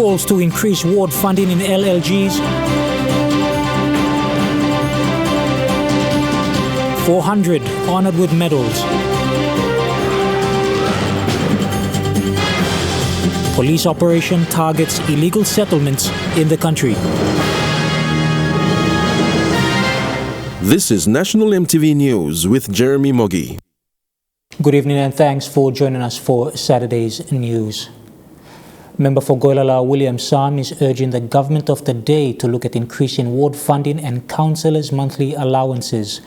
calls to increase ward funding in LLGs. 400 honored with medals. Police operation targets illegal settlements in the country. This is National MTV News with Jeremy Moggy. Good evening and thanks for joining us for Saturday's news. Member for Goilala William Sam is urging the government of the day to look at increasing ward funding and councillors' monthly allowances.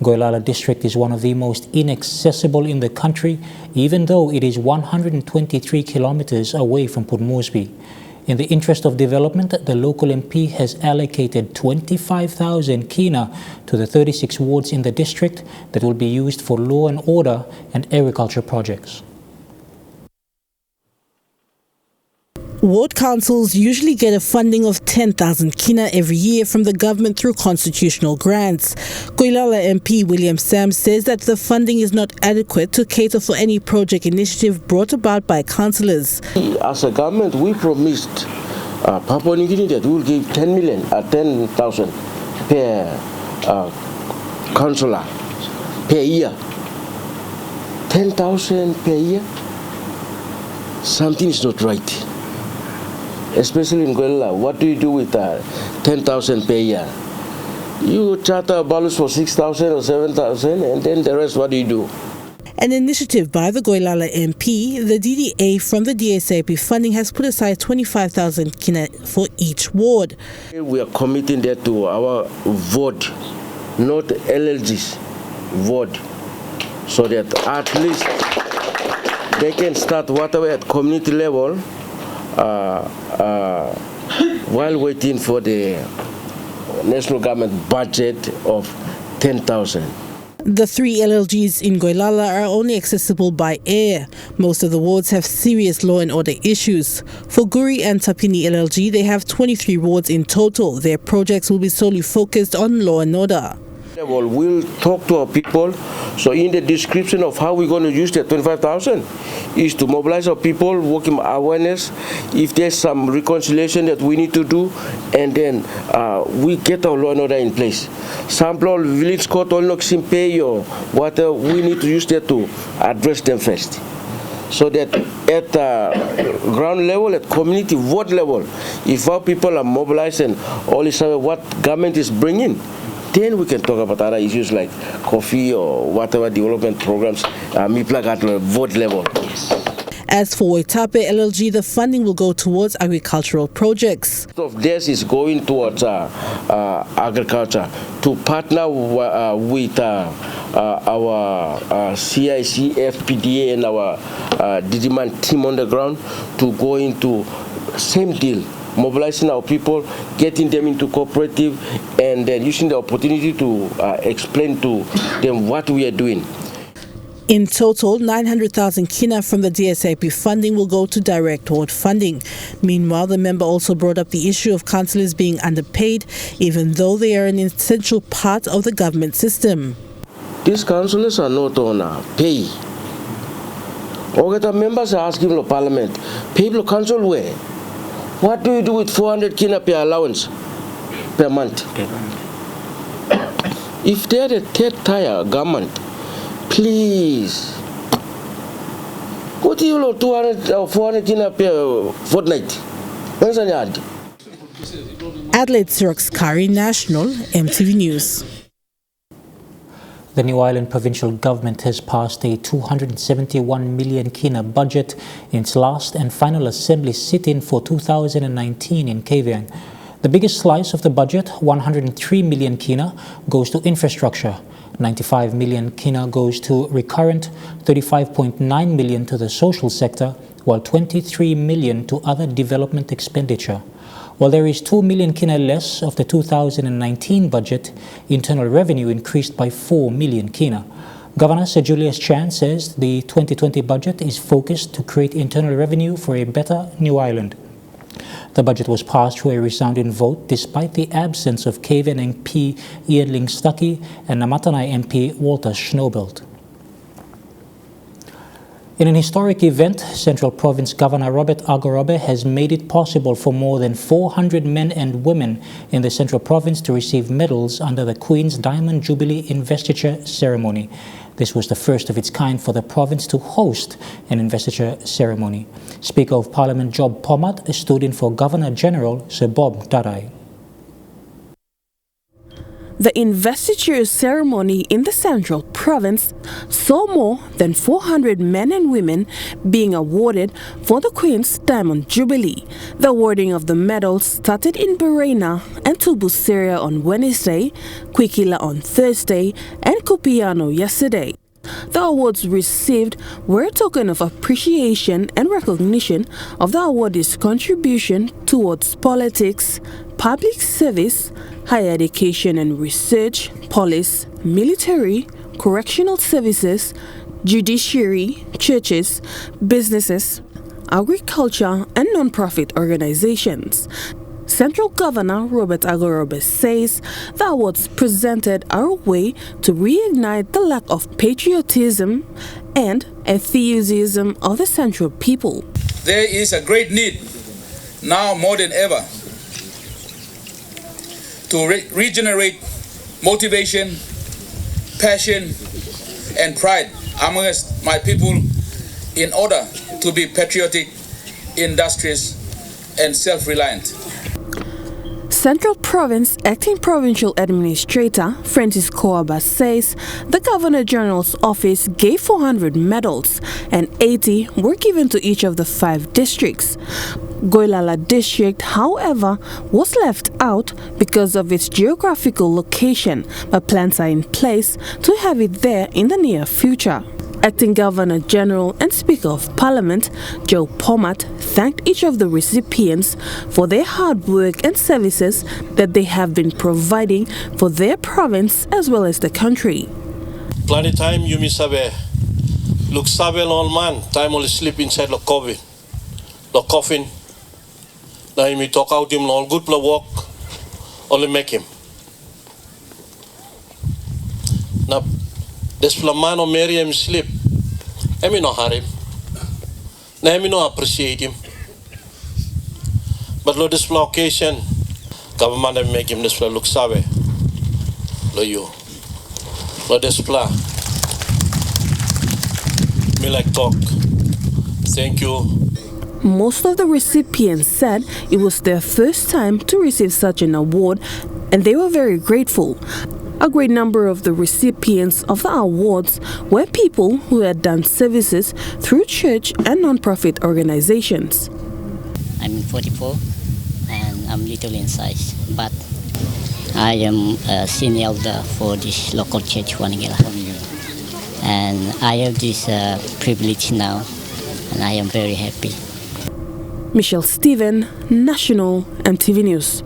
Goilala district is one of the most inaccessible in the country, even though it is 123 kilometers away from Port Moresby. In the interest of development, the local MP has allocated 25,000 kina to the 36 wards in the district that will be used for law and order and agriculture projects. Ward councils usually get a funding of 10,000 kina every year from the government through constitutional grants. Goilala MP William Sam says that the funding is not adequate to cater for any project initiative brought about by councillors. As a government, we promised Papua New Guinea that we will give 10,000 per councillor per year. 10,000 per year? Something is not right. Especially in Goilala, what do you do with 10,000 per year? You charter ballots for 6,000 or 7,000, and then the rest, what do you do? An initiative by the Goilala MP, the DDA from the DSAP funding has put aside 25,000 kina for each ward. We are committing that to our ward, not LLG's ward, so that at least they can start whatever at community level while waiting for the national government budget of 10,000. The 3 LLGs in Goilala are only accessible by air. Most of the wards have serious law and order issues. For Guri and Tapini LLG, they have 23 wards in total. Their projects will be solely focused on law and order. We'll talk to our people. So in the description of how we're going to use the 25,000 is to mobilize our people, working awareness, if there's some reconciliation that we need to do, and then we get our law and order in place. Sample village court or pay or whatever, we need to use that to address them first. So that at ground level, at community ward level, if our people are mobilized and all this what government is bringing, then we can talk about other issues like coffee or whatever development programs at ward level. As for Waitape LLG, the funding will go towards agricultural projects. Of this is going towards agriculture to partner with our CIC, FPDA and our Digiman team on the ground to go into same deal. Mobilizing our people, getting them into cooperative, and then using the opportunity to explain to them what we are doing. In total, 900,000 kina from the DSAP funding will go to direct ward funding. Meanwhile, the member also brought up the issue of councillors being underpaid, even though they are an essential part of the government system. These councillors are not on pay. Or the members are asking the parliament, people council where? What do you do with 400 kina per allowance per month? If they're the third tier government, please, what do you know 200 or 400 kina per fortnight? When's an yard? Adelaide Sirox Kari, National MTV News. The New Ireland provincial government has passed a 271 million kina budget in its last and final assembly sit-in for 2019 in Kavieng. The biggest slice of the budget, 103 million kina, goes to infrastructure. 95 million kina goes to recurrent, 35.9 million to the social sector, while 23 million to other development expenditure. While there is 2 million kina less of the 2019 budget, internal revenue increased by 4 million kina. Governor Sir Julius Chan says the 2020 budget is focused to create internal revenue for a better New Ireland. The budget was passed through a resounding vote despite the absence of Kavieng MP Ian Ling Stuckey and Namatanai MP Walter Schnobelt. In an historic event, Central Province Governor Robert Agorobe has made it possible for more than 400 men and women in the Central Province to receive medals under the Queen's Diamond Jubilee Investiture Ceremony. This was the first of its kind for the province to host an investiture ceremony. Speaker of Parliament Job Pomat stood in for Governor General Sir Bob Darai. The investiture ceremony in the Central Province saw more than 400 men and women being awarded for the Queen's Diamond Jubilee. The awarding of the medals started in Berena and Tubuseria on Wednesday, Kwikila on Thursday, and Kupiano yesterday. The awards received were a token of appreciation and recognition of the awardees' contribution towards politics, public service, higher education and research, police, military, correctional services, judiciary, churches, businesses, agriculture, and non-profit organizations. Central Governor Robert Agorobe says the awards presented are a way to reignite the lack of patriotism and enthusiasm of the Central people. There is a great need, now more than ever, to regenerate motivation, passion, and pride amongst my people in order to be patriotic, industrious, and self-reliant. Central Province Acting Provincial Administrator Francis Coaba says the Governor General's office gave 400 medals and 80 were given to each of the 5 districts. Goilala District, however, was left out because of its geographical location, but plans are in place to have it there in the near future. Acting Governor General and Speaker of Parliament Joe Pomat thanked each of the recipients for their hard work and services that they have been providing for their province as well as the country. Plenty time you miss sabe. Look sabe all man, time only sleep inside the coffin. The coffin. Now you talk out him all good for work, only make him. Now this man or marry him sleep. I mean no hurry. I mean no appreciate him. But lo this occasion, government make him this look sabe. Lo you. Lo this me like talk. Thank you. Most of the recipients said it was their first time to receive such an award and they were very grateful. A great number of the recipients of the awards were people who had done services through church and non-profit organizations. I'm 44 and I'm little in size, but I am a senior elder for this local church, Wanigela. And I have this privilege now, and I am very happy. Michelle Stephen, National EMTV News.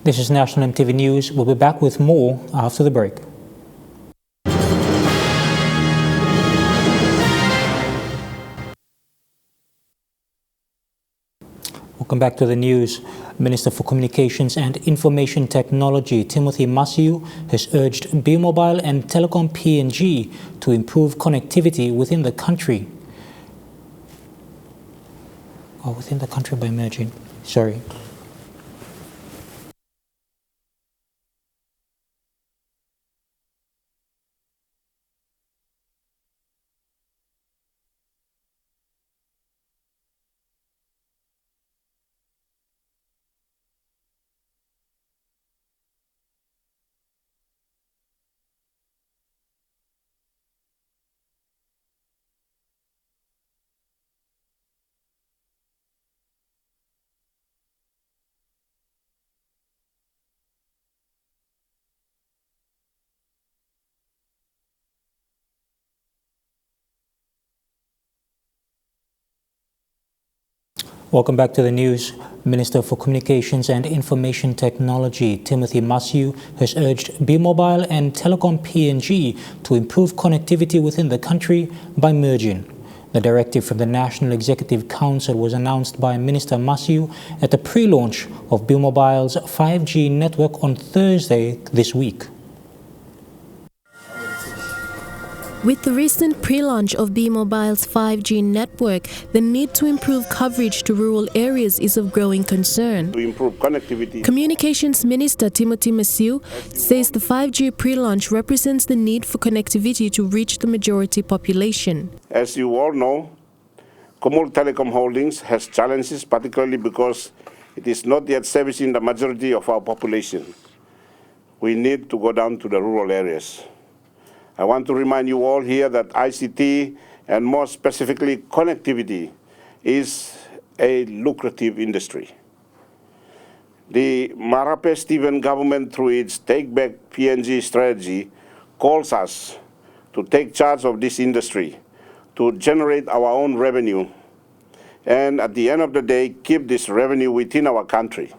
This is National EMTV News. We'll be back with more after the break. Welcome back to the news. Minister for Communications and Information Technology Timothy Masiu has urged B-Mobile and Telecom PNG to improve connectivity within the country. Within the country by merging. Sorry. Welcome back to the news. Minister for Communications and Information Technology Timothy Masiu has urged B-Mobile and Telecom PNG to improve connectivity within the country by merging. The directive from the National Executive Council was announced by Minister Masiu at the pre-launch of B-Mobile's 5G network on Thursday this week. With the recent pre-launch of B-Mobile's 5G network, the need to improve coverage to rural areas is of growing concern. To improve connectivity. Communications Minister Timothy Masiu says the 5G pre-launch represents the need for connectivity to reach the majority population. As you all know, Commonwealth Telecom Holdings has challenges, particularly because it is not yet servicing the majority of our population. We need to go down to the rural areas. I want to remind you all here that ICT, and more specifically connectivity, is a lucrative industry. The Marape-Stephen government, through its Take Back PNG strategy, calls us to take charge of this industry, to generate our own revenue, and at the end of the day, keep this revenue within our country.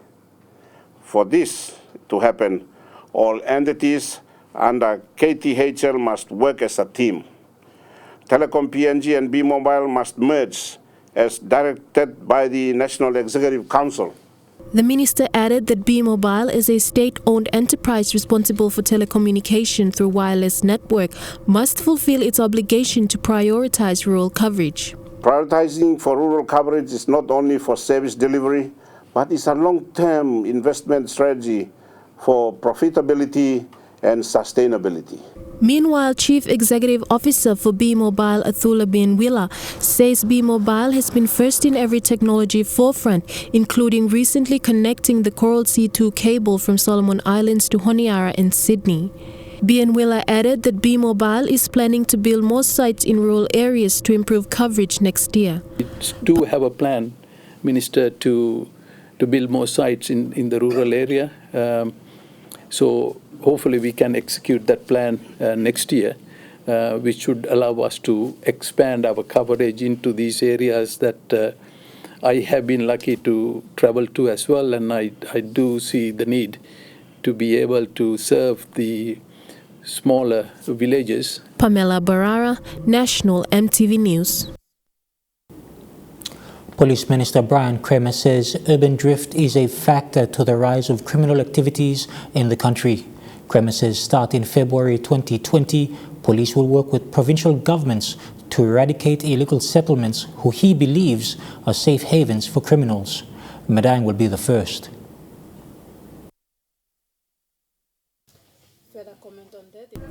For this to happen, all entities under KTHL must work as a team. Telecom PNG and B-Mobile must merge as directed by the National Executive Council. The minister added that B-Mobile is a state-owned enterprise responsible for telecommunication through wireless network, must fulfill its obligation to prioritize rural coverage. Prioritizing for rural coverage is not only for service delivery, but it's a long-term investment strategy for profitability and sustainability. Meanwhile, Chief Executive Officer for B-Mobile, Athula Bin Willa, says B-Mobile has been first in every technology forefront, including recently connecting the Coral C2 cable from Solomon Islands to Honiara in Sydney. Bin Willa added that B-Mobile is planning to build more sites in rural areas to improve coverage next year. We do have a plan, Minister, to build more sites in the rural area. So hopefully we can execute that plan next year, which should allow us to expand our coverage into these areas that I have been lucky to travel to as well, and I do see the need to be able to serve the smaller villages. Pamela Barara, National EMTV News. Police Minister Brian Kramer says urban drift is a factor to the rise of criminal activities in the country. Kramer says starting February 2020, police will work with provincial governments to eradicate illegal settlements who he believes are safe havens for criminals. Madang will be the first.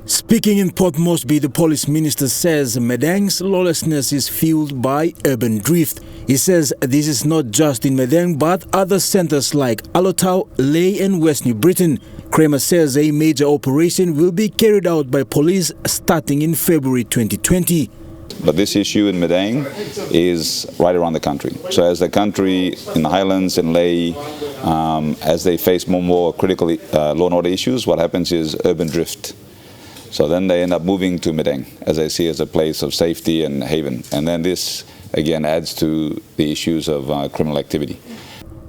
Speaking in Port Moresby, the police minister says Madang's lawlessness is fueled by urban drift. He says this is not just in Madang but other centres like Alotau, Lae and West New Britain. Kramer says a major operation will be carried out by police starting in February 2020. But this issue in Madang is right around the country. So as the country in the Highlands and Lae, as they face more critical law and order issues, what happens is urban drift. So then they end up moving to Madang, as I see as a place of safety and haven. And then this, again, adds to the issues of criminal activity.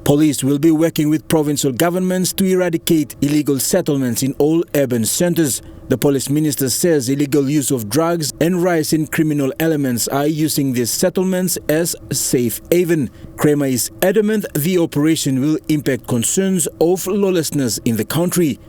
Police will be working with provincial governments to eradicate illegal settlements in all urban centres. The police minister says illegal use of drugs and rise in criminal elements are using these settlements as safe haven. Kramer is adamant the operation will impact concerns of lawlessness in the country.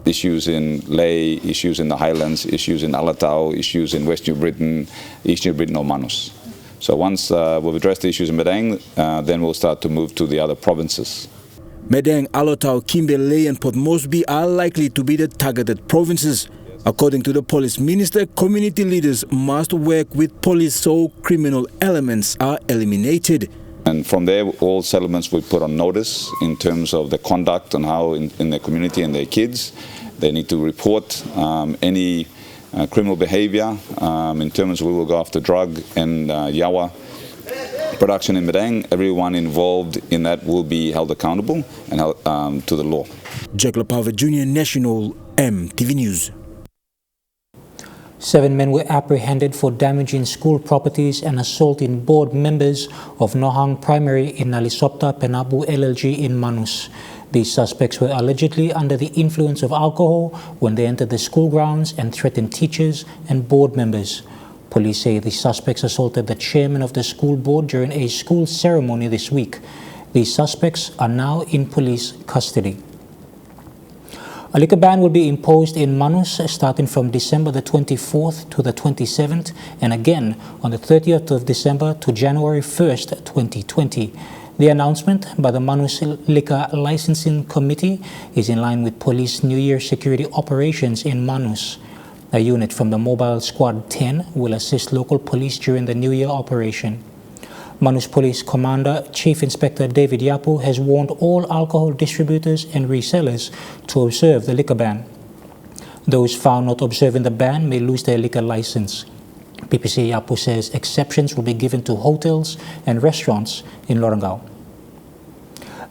Issues in Lae, issues in the Highlands, issues in Alotau, issues in West New Britain, East New Britain or Manus. So once we've addressed the issues in Madang, then we'll start to move to the other provinces. Madang, Alotau, Kimber, Lae and Port Moresby are likely to be the targeted provinces. According to the police minister, community leaders must work with police so criminal elements are eliminated. And from there, all settlements will put on notice in terms of the conduct and how in their community and their kids. They need to report any criminal behavior. In terms of we will go after drug and yawa production in Madang. Everyone involved in that will be held accountable and held to the law. Jack Lapava Jr., National EMTV News. 7 men were apprehended for damaging school properties and assaulting board members of Nohang Primary in Nalisopta, Penabu LLG in Manus. These suspects were allegedly under the influence of alcohol when they entered the school grounds and threatened teachers and board members. Police say the suspects assaulted the chairman of the school board during a school ceremony this week. These suspects are now in police custody. A liquor ban will be imposed in Manus starting from December the 24th to the 27th and again on the 30th of December to January 1st, 2020. The announcement by the Manus Liquor Licensing Committee is in line with police New Year security operations in Manus. A unit from the Mobile Squad 10 will assist local police during the New Year operation. Manus Police Commander Chief Inspector David Yapu has warned all alcohol distributors and resellers to observe the liquor ban. Those found not observing the ban may lose their liquor license. PPC Yapu says exceptions will be given to hotels and restaurants in Lorengau.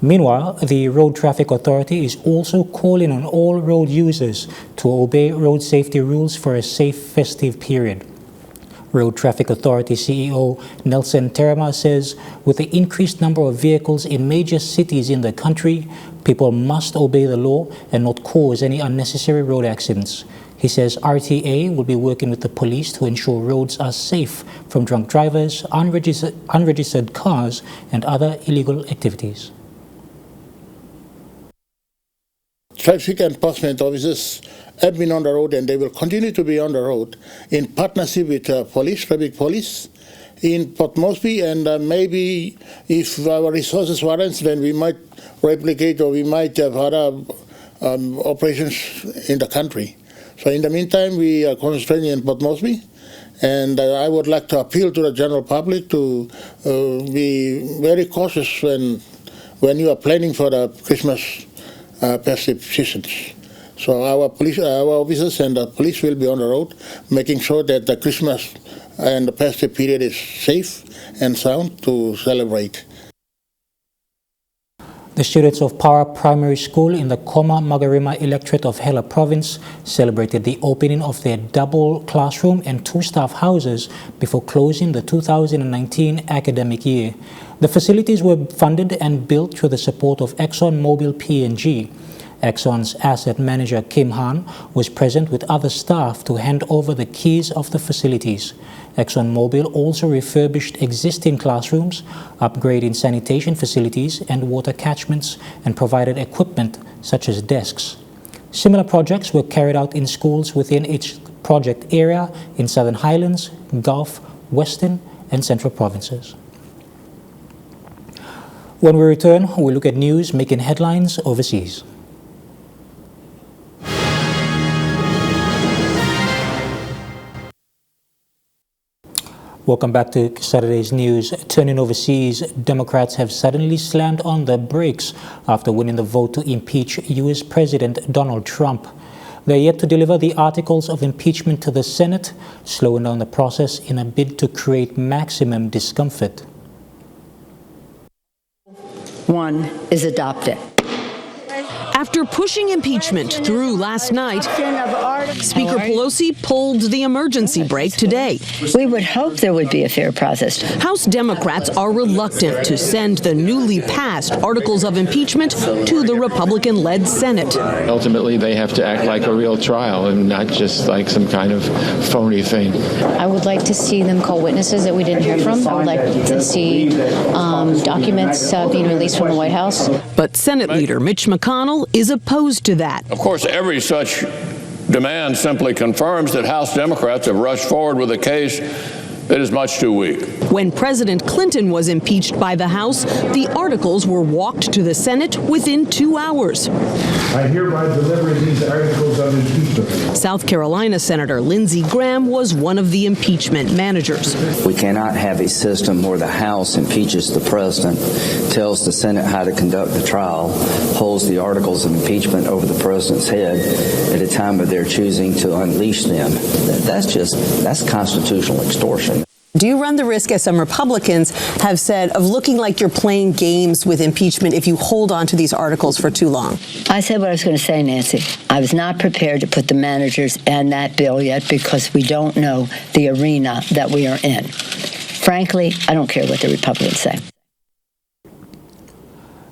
Meanwhile, the Road Traffic Authority is also calling on all road users to obey road safety rules for a safe festive period. Road Traffic Authority CEO Nelson Terama says with the increased number of vehicles in major cities in the country, people must obey the law and not cause any unnecessary road accidents. He says RTA will be working with the police to ensure roads are safe from drunk drivers, unregistered cars, and other illegal activities. Traffic enforcement officers have been on the road and they will continue to be on the road in partnership with traffic police in Port Moresby, and maybe if our resources warrants, then we might replicate or we might have other operations in the country. So in the meantime, we are concentrating in Port Moresby, and I would like to appeal to the general public to be very cautious when you are planning for the Christmas festive seasons. So our officers and the police will be on the road, making sure that the Christmas and the festive period is safe and sound to celebrate. The students of Para Primary School in the Koma Magarima electorate of Hela Province celebrated the opening of their double classroom and 2 staff houses before closing the 2019 academic year. The facilities were funded and built through the support of ExxonMobil PNG. Exxon's asset manager Kim Han was present with other staff to hand over the keys of the facilities. ExxonMobil also refurbished existing classrooms, upgrading sanitation facilities and water catchments, and provided equipment such as desks. Similar projects were carried out in schools within its project area in Southern Highlands, Gulf, Western, and Central provinces. When we return, we look at news making headlines overseas. Welcome back to Saturday's news. Turning overseas, Democrats have suddenly slammed on the brakes after winning the vote to impeach U.S. President Donald Trump. They're yet to deliver the articles of impeachment to the Senate, slowing down the process in a bid to create maximum discomfort. 1 is adopted. After pushing impeachment through last night, Speaker Pelosi pulled the emergency brake today. We would hope there would be a fair process. House Democrats are reluctant to send the newly passed articles of impeachment to the Republican-led Senate. Ultimately, they have to act like a real trial and not just like some kind of phony thing. I would like to see them call witnesses that we didn't hear from. I would like to see documents being released from the White House. But Senate Leader Mitch McConnell is opposed to that. Of course, every such demand simply confirms that House Democrats have rushed forward with a case that is much too weak. When President Clinton was impeached by the House, the articles were walked to the Senate within 2 hours. I hereby deliver these articles of impeachment. South Carolina Senator Lindsey Graham was one of the impeachment managers. We cannot have a system where the House impeaches the president, tells the Senate how to conduct the trial, holds the articles of impeachment over the president's head at a time of their choosing to unleash them. That's constitutional extortion. Do you run the risk, as some Republicans have said, of looking like you're playing games with impeachment if you hold on to these articles for too long? I said what I was going to say, Nancy. I was not prepared to put the managers in that bill yet because we don't know the arena that we are in. Frankly, I don't care what the Republicans say.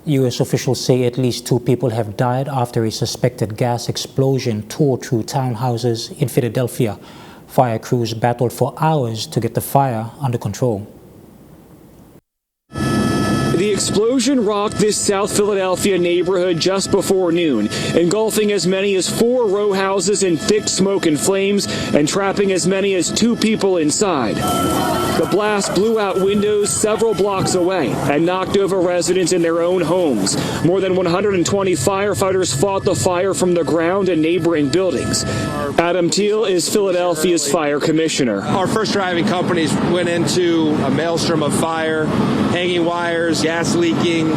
U.S. officials say at least 2 people have died after a suspected gas explosion tore through townhouses in Philadelphia. Fire crews battled for hours to get the fire under control. The explosion rocked this South Philadelphia neighborhood just before noon, engulfing as many as 4 row houses in thick smoke and flames and trapping as many as 2 people inside. The blast blew out windows several blocks away and knocked over residents in their own homes. More than 120 firefighters fought the fire from the ground and neighboring buildings. Adam Teal is Philadelphia's fire commissioner. Our first driving companies went into a maelstrom of fire, hanging wires, gas leaking,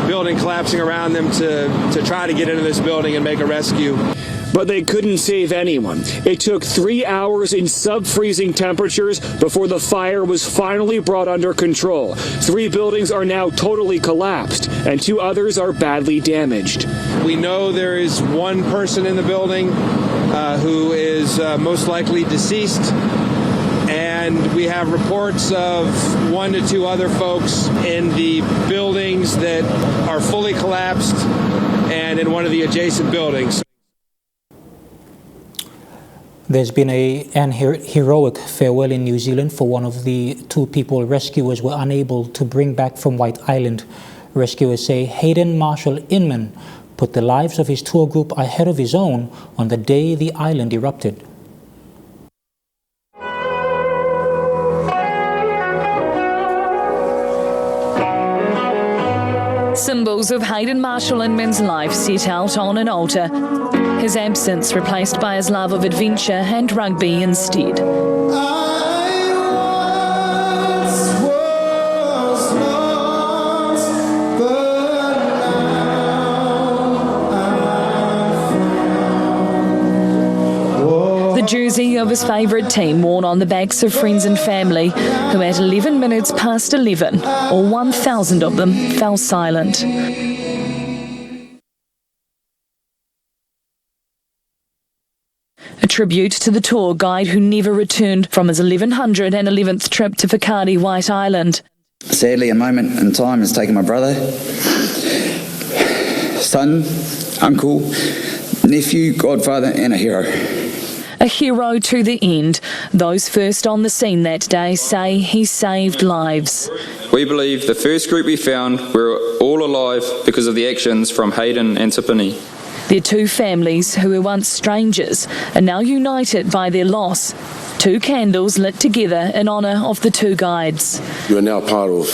building collapsing around them to try to get into this building and make a rescue. But they couldn't save anyone. It took 3 hours in sub-freezing temperatures before the fire was finally brought under control. 3 buildings are now totally collapsed, and 2 others are badly damaged. We know there is 1 person in the building who is most likely deceased, and we have reports of 1 to 2 other folks in the buildings that are fully collapsed and in one of the adjacent buildings. There's been an heroic farewell in New Zealand for one of the 2 people rescuers were unable to bring back from White Island. Rescuers say Hayden Marshall Inman put the lives of his tour group ahead of his own on the day the island erupted. Symbols of Hayden Marshall Inman's life set out on an altar. His absence replaced by his love of adventure and rugby instead. The jersey of his favourite team worn on the backs of friends and family, who at 11 minutes past 11, all 1,000 of them fell silent. A tribute to the tour guide who never returned from his 1111th trip to Whakaari, White Island. Sadly, a moment in time has taken my brother, son, uncle, nephew, godfather and a hero. A hero to the end. Those first on the scene that day say he saved lives. We believe the first group we found were all alive because of the actions from Hayden and Tipini. Their 2 families, who were once strangers, are now united by their loss. 2 candles lit together in honour of the 2 guides. You are now part of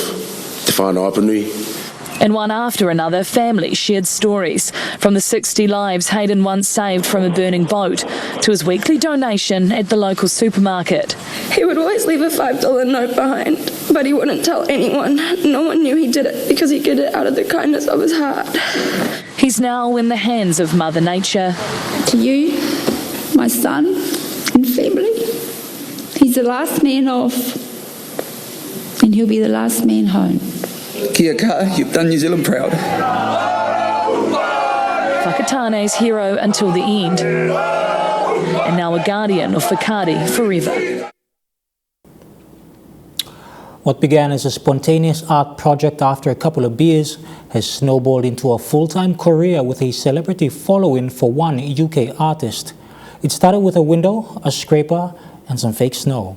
Te Whānau Apanui. And one after another, families shared stories, from the 60 lives Hayden once saved from a burning boat to his weekly donation at the local supermarket. He would always leave a $5 note behind, but he wouldn't tell anyone. No one knew he did it because he did it out of the kindness of his heart. He's now in the hands of Mother Nature. To you, my son and family, he's the last man off, and he'll be the last man home. Kia kaha, you've done New Zealand proud. Whakatane's hero until the end, and now a guardian of Whakaari forever. What began as a spontaneous art project after a couple of beers has snowballed into a full-time career with a celebrity following for one UK artist. It started with a window, a scraper, and some fake snow.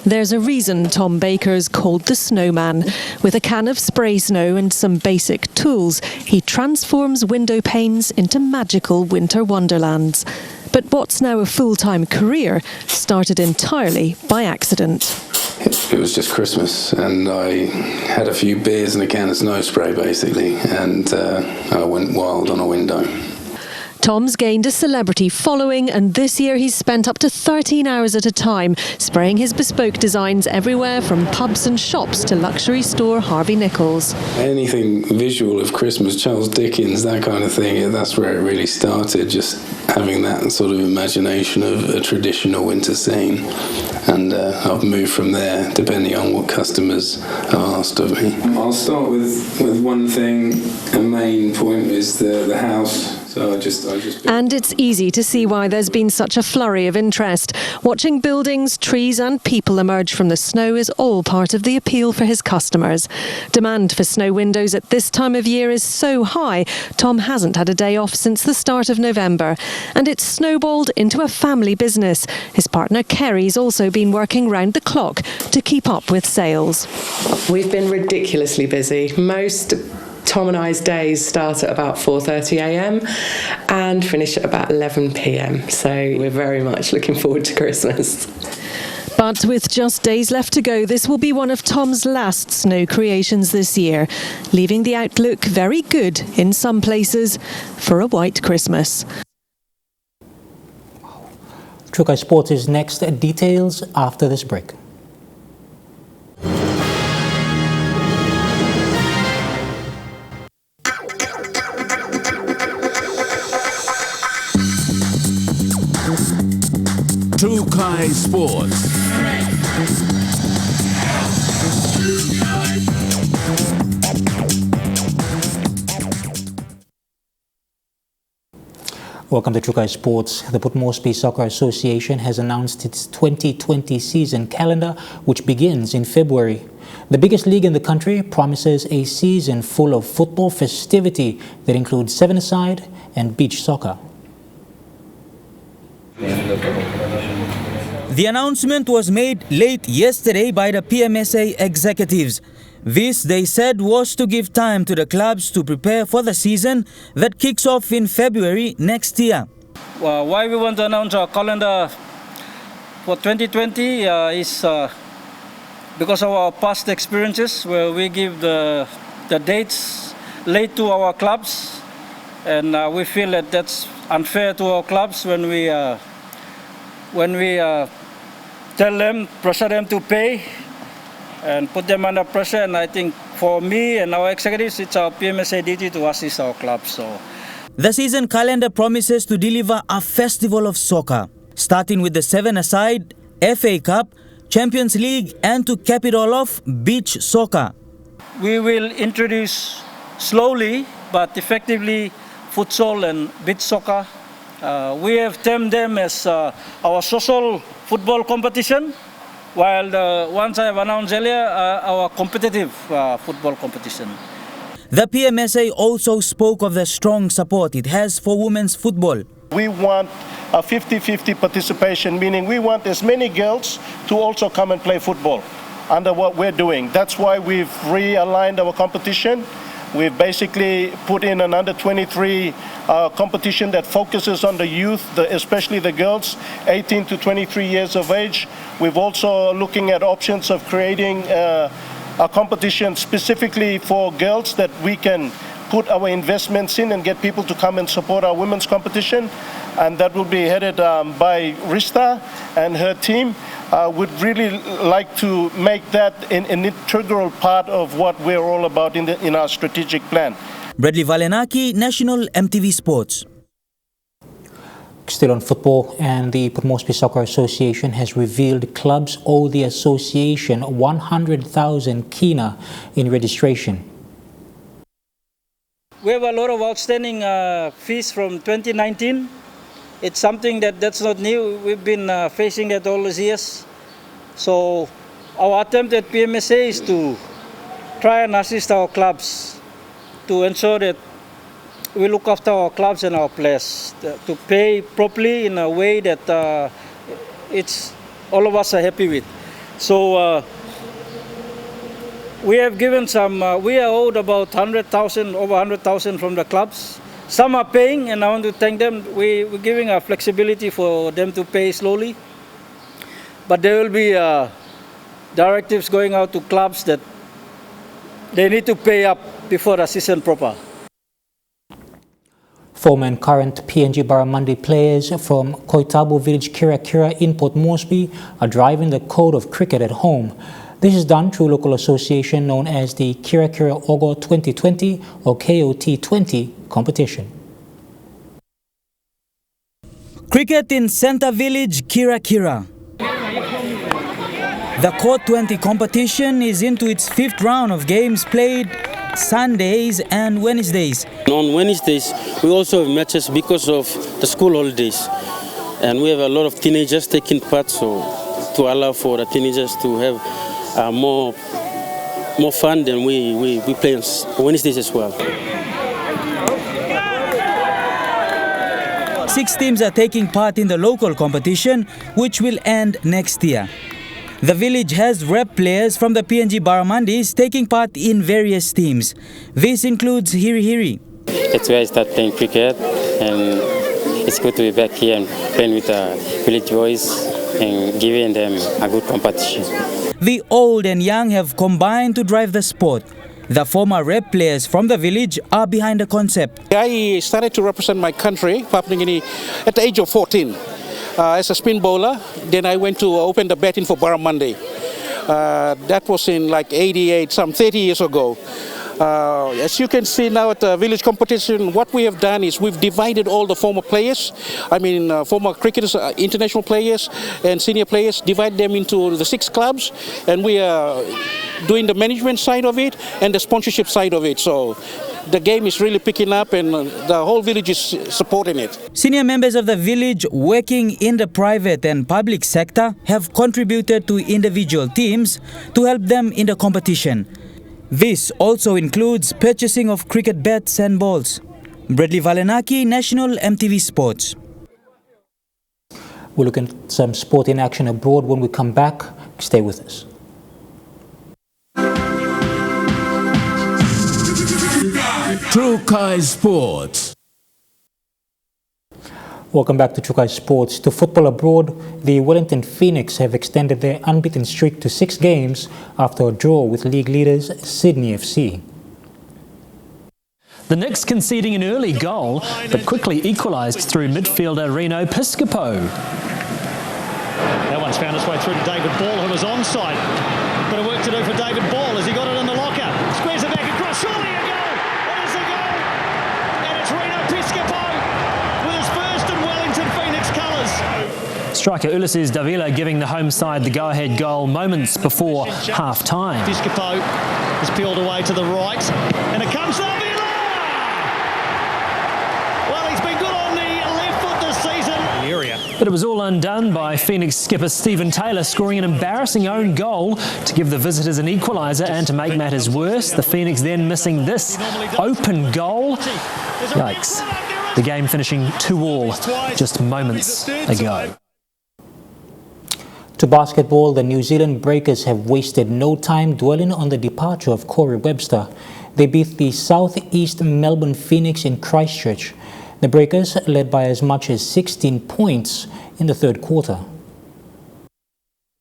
There's a reason Tom Baker's called the Snowman. With a can of spray snow and some basic tools, he transforms window panes into magical winter wonderlands. But what's now a full-time career started entirely by accident. It was just Christmas, and I had a few beers and a can of snow spray, basically, and I went wild on a window. Tom's gained a celebrity following, and this year he's spent up to 13 hours at a time spraying his bespoke designs everywhere from pubs and shops to luxury store Harvey Nichols. Anything visual of Christmas, Charles Dickens, that kind of thing, that's where it really started, just having that sort of imagination of a traditional winter scene. And I've moved from there depending on what customers have asked of me. I'll start with one thing. A main point is the house. So So I just And it's easy to see why there's been such a flurry of interest. Watching buildings, trees and people emerge from the snow is all part of the appeal for his customers. Demand for snow windows at this time of year is so high, Tom hasn't had a day off since the start of November. And it's snowballed into a family business. His partner Kerry's also been working round the clock to keep up with sales. We've been ridiculously busy. Most Tom and I's days start at about 4:30 a.m. and finish at about 11 p.m. So we're very much looking forward to Christmas. But with just days left to go, this will be one of Tom's last snow creations this year, leaving the outlook very good in some places for a white Christmas. Trukai Sports is next. Details after this break. Trukai Sports. Welcome to Trukai Sports. The Port Moresby Soccer Association has announced its 2020 season calendar, which begins in February. The biggest league in the country promises a season full of football festivity that includes seven-a-side and beach soccer. The announcement was made late yesterday by the PMSA executives. This, they said, was to give time to the clubs to prepare for the season that kicks off in February next year. Well, why we want to announce our calendar for 2020 is because of our past experiences where we give the dates late to our clubs, and we feel that that's unfair to our clubs when we tell them, pressure them to pay and put them under pressure. And I think for me and our executives, it's our PMSA duty to assist our clubs. So the season calendar promises to deliver a festival of soccer, starting with the seven-a-side, FA Cup, Champions League, and to cap it all off, beach soccer. We will introduce slowly but effectively futsal and beach soccer. We have termed them as our social football competition, while the ones I have announced earlier are our competitive football competition. The PMSA also spoke of the strong support it has for women's football. We want a 50-50 participation, meaning we want as many girls to also come and play football under what we're doing. That's why we've realigned our competition. We've basically put in an under-23 competition that focuses on the youth, especially the girls, 18 to 23 years of age. We've also looking at options of creating a competition specifically for girls that we can put our investments in and get people to come and support our women's competition. And that will be headed by Rista and her team. Would really like to make that an integral part of what we're all about in our strategic plan. Bradley Valenaki, National EMTV Sports. Still on football, and the Port Moresby Soccer Association has revealed clubs owe the association 100,000 kina in registration. We have a lot of outstanding fees from 2019. It's something that's not new. We've been facing that all these years. So our attempt at PMSA is to try and assist our clubs to ensure that we look after our clubs and our players, to pay properly in a way that it's all of us are happy with. So we have given some, we are owed about 100,000, over 100,000 from the clubs. Some are paying, and I want to thank them. We're giving a flexibility for them to pay slowly. But there will be directives going out to clubs that they need to pay up before the season proper. Former and current PNG Barramundi players from Koitabu village Kira Kira in Port Moresby are driving the code of cricket at home. This is done through a local association known as the Kira Kira Ogo 2020 or KOT20 competition. Cricket in Center Village, Kira Kira. The KOT20 competition is into its fifth round of games played Sundays and Wednesdays. On Wednesdays, we also have matches because of the school holidays. And we have a lot of teenagers taking part, so to allow for the teenagers to have more fun, than we play on Wednesdays as well. 6 teams are taking part in the local competition, which will end next year. The village has rep players from the PNG Barramundis taking part in various teams. This includes Hiri Hiri. That's where I started playing cricket, and it's good to be back here and playing with the village boys and giving them a good competition. The old and young have combined to drive the sport. The former rep players from the village are behind the concept. I started to represent my country, Papua New Guinea, at the age of 14 as a spin bowler. Then I went to open the batting for Barramundi. That was in like 88, some 30 years ago. As you can see now at the village competition, what we have done is we've divided all the former players, former cricketers, international players and senior players, divide them into the 6 clubs, and we are doing the management side of it and the sponsorship side of it. So the game is really picking up and the whole village is supporting it. Senior members of the village working in the private and public sector have contributed to individual teams to help them in the competition. This also includes purchasing of cricket bats and balls. Bradley Valenaki, National MTV Sports. We'll look at some sport in action abroad when we come back. Stay with us. Trukai Sports. Welcome back to Chukai Sports. To football abroad, the Wellington Phoenix have extended their unbeaten streak to 6 games after a draw with league leaders Sydney FC. The Knicks conceding an early goal, but quickly equalised through midfielder Reno Piscopo. That one's found its way through to David Ball, who was onside. Bit of work to do for David Ball as he got it in the locker. Squares it back across, surely a goal! It is a goal! And it's Reno Piscopo with his first in Wellington Phoenix colours. Striker Ulysses Davila giving the home side the go-ahead goal moments before half-time. Piscopo is peeled away to the right, and it comes Davila! Well, he's been good on the left foot this season. But it was all undone by Phoenix skipper Stephen Taylor scoring an embarrassing own goal to give the visitors an equaliser, and to make matters worse, the Phoenix then missing this open goal. Yikes. The game finishing 2-2 just moments ago. To basketball, the New Zealand Breakers have wasted no time dwelling on the departure of Corey Webster. They beat the Southeast Melbourne Phoenix in Christchurch. The Breakers led by as much as 16 points in the third quarter.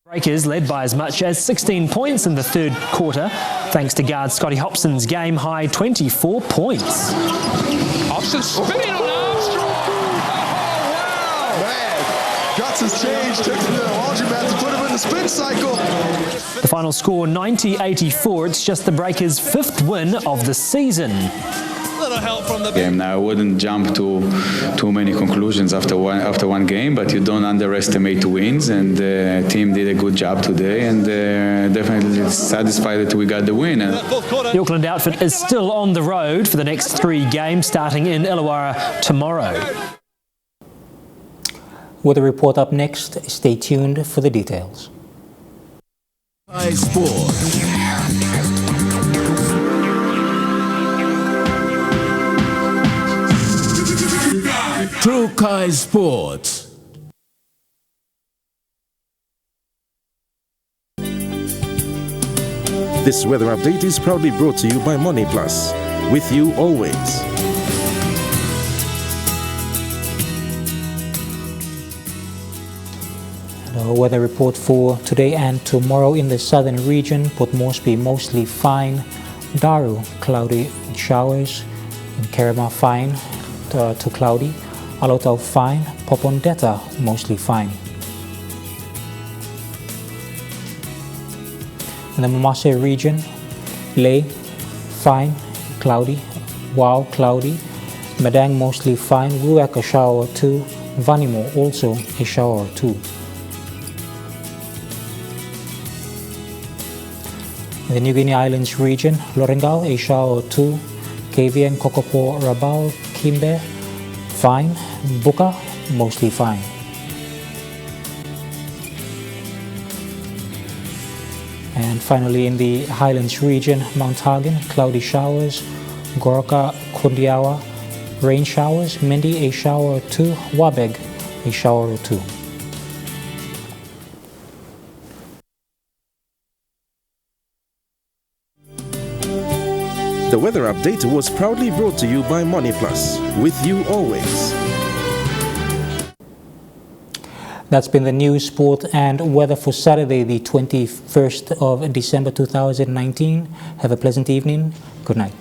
Breakers led by as much as 16 points in the third quarter, thanks to guard Scotty Hobson's game-high 24 points. Hobson spinning on Armstrong! Oh, wow! Man, guts has changed. Took to the laundromat to put him in the spin cycle. The final score 90-84. It's just the Breakers' 5th win of the season. Help from the game. Now, I wouldn't jump to too many conclusions after one game, but you don't underestimate wins, and the team did a good job today, and definitely satisfied that we got the win. The Auckland outfit is still on the road for the next 3 games, starting in Illawarra tomorrow. With a report up next, stay tuned for the details. Sports. Trukai Sports. This weather update is proudly brought to you by Money Plus. With you always. The weather report for today and tomorrow in the southern region: Port Moresby mostly fine, Daru cloudy showers, in Kerema fine to cloudy, Alotau fine, Popondetta mostly fine. In the Mamase region, Leh fine, cloudy, Wau cloudy, Madang mostly fine, Wewak a shower or 2, Vanimo also a shower or 2. In the New Guinea Islands region, Lorengau, a shower 2. KVN, Kokopo, Rabaul, Kimbe, fine. Buka, mostly fine. And finally, in the Highlands region, Mount Hagen, cloudy showers. Gorka, Kundiawa, rain showers. Mendi, a shower 2. Wabeg, a shower 2. The weather update was proudly brought to you by Money Plus, with you always. That's been the news, sport and weather for Saturday, the 21st of December 2019. Have a pleasant evening. Good night.